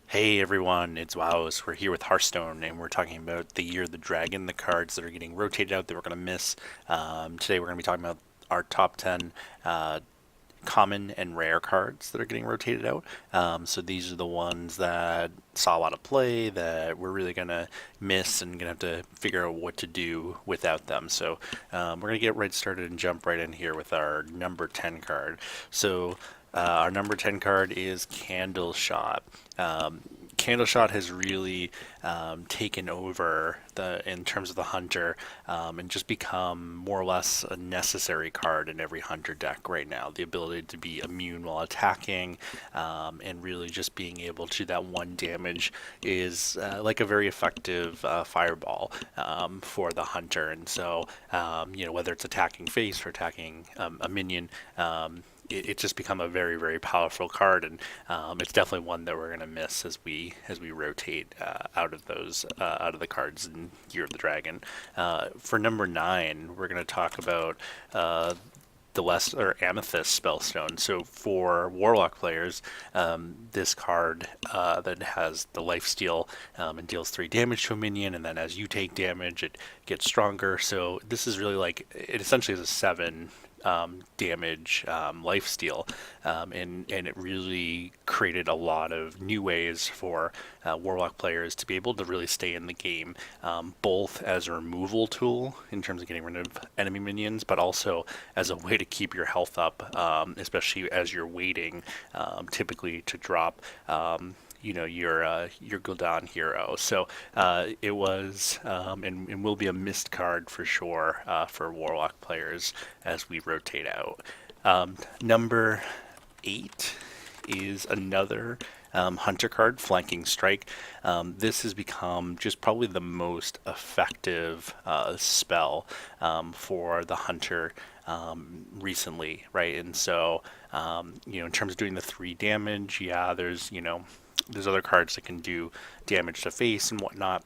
Hey everyone, it's Wowous. We're here with Hearthstone and we're talking about the Year of the Dragon, the cards that are getting rotated out that we're going to miss. Today we're going to be talking about our top 10 uh, common and rare cards that are getting rotated out. So these are the ones that saw a lot of play that we're really going to miss and going to have to figure out what to do without them. So we're going to get right started and jump right in here with our number 10 card. So our number 10 card is Candleshot. Um, Candleshot has really taken over in terms of the hunter and just become more or less a necessary card in every hunter deck right now. The ability to be immune while attacking and really just being able to that one damage is like a very effective fireball for the hunter. And so, whether it's attacking face or attacking a minion, it's just become a very very powerful card, and it's definitely one that we're going to miss as we rotate out of those out of the cards in Year of the Dragon. For number 9, we're going to talk about the West or Amethyst Spellstone. So for Warlock players, this card that has the lifesteal and deals 3 damage to a minion, and then as you take damage, it gets stronger. So this is really like, it essentially is a 7 damage lifesteal, and it really created a lot of new ways for Warlock players to be able to really stay in the game, both as a removal tool in terms of getting rid of enemy minions, but also as a way to keep your health up, especially as you're waiting, typically to drop. Your Gul'dan hero. So it was and will be a missed card for sure for Warlock players as we rotate out. Number 8 is another Hunter card, Flanking Strike. This has become just probably the most effective spell for the Hunter recently, right? And so, in terms of doing the 3 damage, yeah, there's other cards that can do damage to face and whatnot.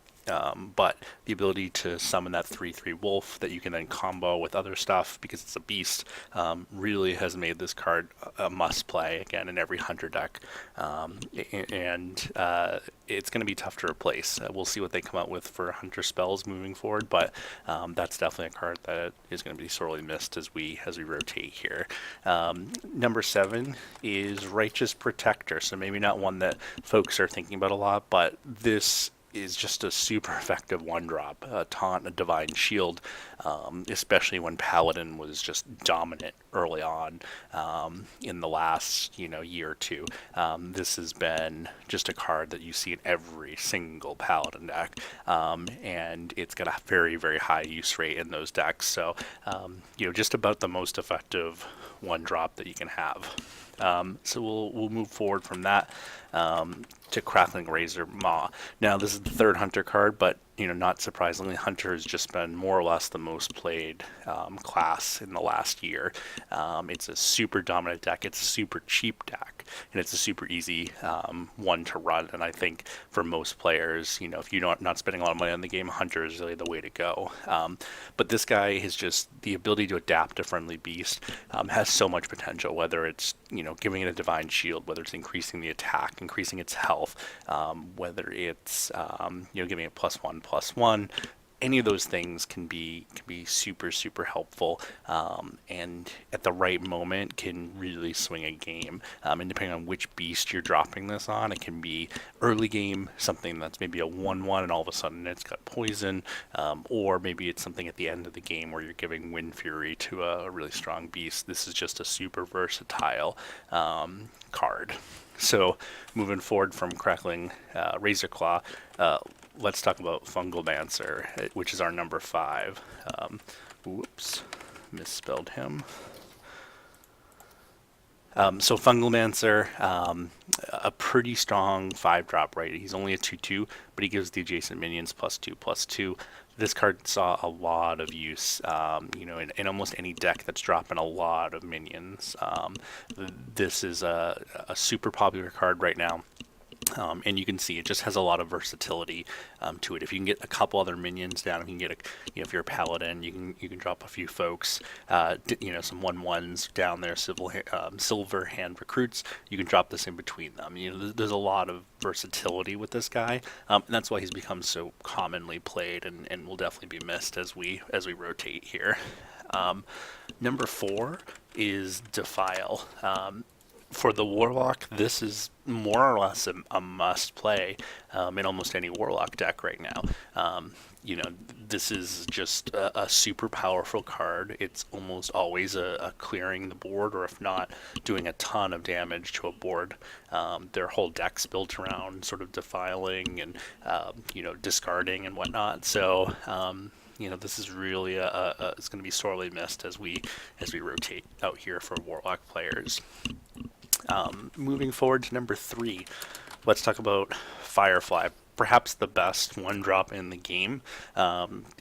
But the ability to summon that 3/3 wolf that you can then combo with other stuff because it's a beast really has made this card a must play again in every hunter deck. And it's going to be tough to replace. We'll see what they come out with for hunter spells moving forward, but that's definitely a card that is going to be sorely missed as we rotate here. Number 7 is Righteous Protector. So maybe not one that folks are thinking about a lot, but this is just a super effective one drop, a taunt, a divine shield, especially when Paladin was just dominant early on in the last year or two. This has been just a card that you see in every single Paladin deck, and it's got a very very high use rate in those decks. So just about the most effective one drop that you can have. So we'll move forward from that to Crackling Razor Maw. Now this is the 3rd Hunter card, but not surprisingly, Hunter has just been more or less the most played class in the last year. It's a super dominant deck. It's a super cheap deck, and it's a super easy one to run. And I think for most players, if you're not spending a lot of money on the game, Hunter is really the way to go. But this guy has just the ability to adapt to Friendly Beast, has so much potential, whether it's giving it a divine shield, whether it's increasing the attack, increasing its health, whether it's giving it +1/+1. Any of those things can be super super helpful, and at the right moment can really swing a game. And depending on which beast you're dropping this on, it can be early game something that's maybe a 1/1 and all of a sudden it's got poison, or maybe it's something at the end of the game where you're giving Wind Fury to a really strong beast. This is just a super versatile card. So moving forward from Crackling Razorclaw, let's talk about Fungal Dancer, which is our number 5. Whoops, misspelled him. So Fungal Dancer, a pretty strong 5-drop, right? He's only a 2/2, but he gives the adjacent minions +2/+2. This card saw a lot of use, in almost any deck that's dropping a lot of minions. This is a super popular card right now. And you can see it just has a lot of versatility to it. If you can get a couple other minions down, if you can get if you're a paladin, you can drop a few folks, some 1/1s down there, silver hand recruits. You can drop this in between them. There's a lot of versatility with this guy, and that's why he's become so commonly played, and will definitely be missed as we rotate here. Number 4 is Defile. For the Warlock, this is more or less a must-play in almost any Warlock deck right now. This is just a super powerful card. It's almost always a clearing the board, or if not, doing a ton of damage to a board. Their whole deck's built around sort of defiling and discarding and whatnot. So this is really it's going to be sorely missed as we rotate out here for Warlock players. Moving forward to number 3, let's talk about Firefly. Perhaps the best 1-drop in the game.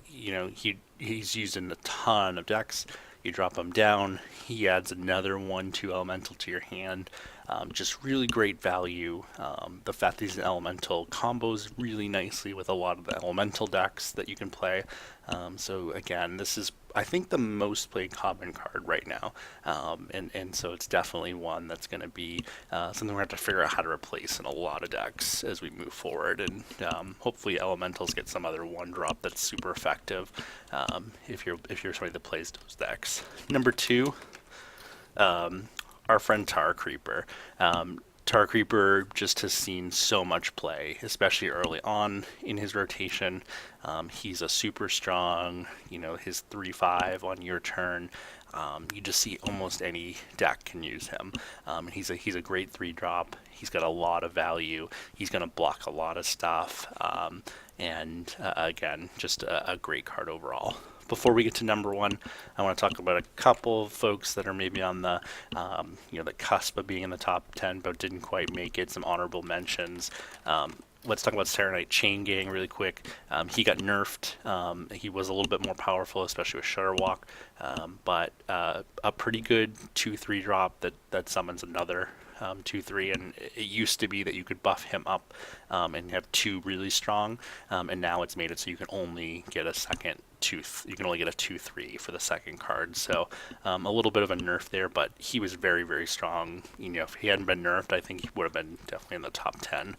He's used in a ton of decks. You drop him down, he adds another 1/2 elemental to your hand. Just really great value. The fact that he's an elemental combos really nicely with a lot of the elemental decks that you can play. So again, this is, I think, the most played common card right now, and so it's definitely one that's going to be something we're going to have to figure out how to replace in a lot of decks as we move forward, and hopefully elementals get some other 1-drop that's super effective if you're somebody that plays those decks. Number 2, our friend Tar Creeper. Tar Creeper just has seen so much play, especially early on in his rotation. He's a super strong, his 3/5 on your turn. You just see almost any deck can use him. He's a great 3-drop. He's got a lot of value. He's going to block a lot of stuff. And again, just a great card overall. Before we get to number 1, I want to talk about a couple of folks that are maybe on the the cusp of being in the top 10, but didn't quite make it. Some honorable mentions. Let's talk about Saronite Chain Gang really quick. He got nerfed. He was a little bit more powerful, especially with Shudderwalk, but a pretty good 2/3 drop that summons another 2/3, and it used to be that you could buff him up and have 2 really strong, and now it's made it so you can only get a second you can only get a 2/3 for the second card. So a little bit of a nerf there, but he was very, very strong. If he hadn't been nerfed, I think he would have been definitely in the top 10.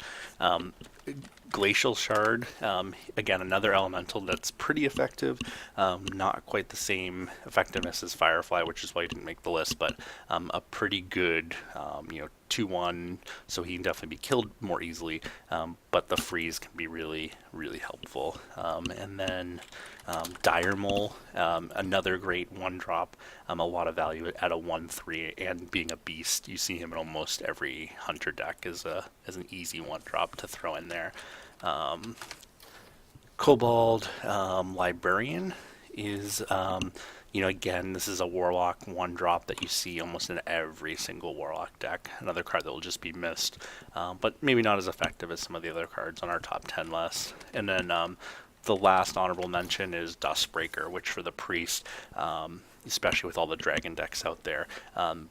Glacial Shard, again, another elemental that's pretty effective. Not quite the same effectiveness as Firefly, which is why he didn't make the list, but a pretty good 2/1, so he can definitely be killed more easily, but the freeze can be really, really helpful. And then Dire Mole, another great 1-drop, a lot of value at a 1/3, and being a beast, you see him in almost every hunter deck as an easy 1-drop to throw in there. Kobold Librarian is again, this is a Warlock 1-drop that you see almost in every single Warlock deck. Another card that will just be missed, but maybe not as effective as some of the other cards on our top 10 list. And then the last honorable mention is Dustbreaker, which for the Priest, especially with all the dragon decks out there,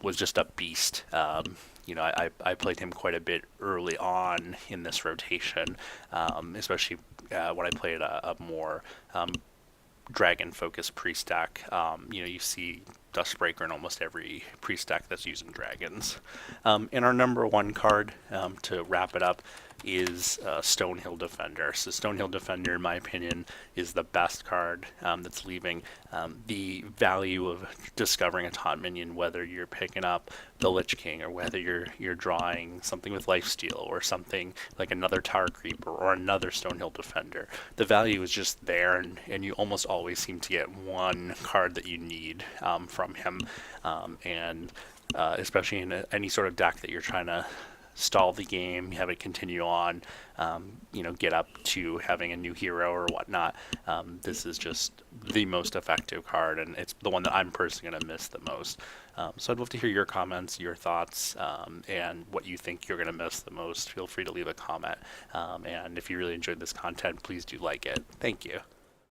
was just a beast. I played him quite a bit early on in this rotation, especially when I played a more dragon-focused priest deck. You see Dustbreaker in almost every priest deck that's using dragons. And our number 1 card, to wrap it up, is Stonehill Defender. So Stonehill Defender, in my opinion, is the best card that's leaving. The value of discovering a taunt minion, whether you're picking up the Lich King or whether you're drawing something with Lifesteal or something like another Tar Creeper or another Stonehill Defender, the value is just there, and you almost always seem to get one card that you need from him, and especially in any sort of deck that you're trying to stall the game, have it continue on, get up to having a new hero or whatnot. This is just the most effective card, and it's the one that I'm personally going to miss the most. So I'd love to hear your comments, your thoughts, and what you think you're going to miss the most. Feel free to leave a comment. And if you really enjoyed this content, please do like it. Thank you.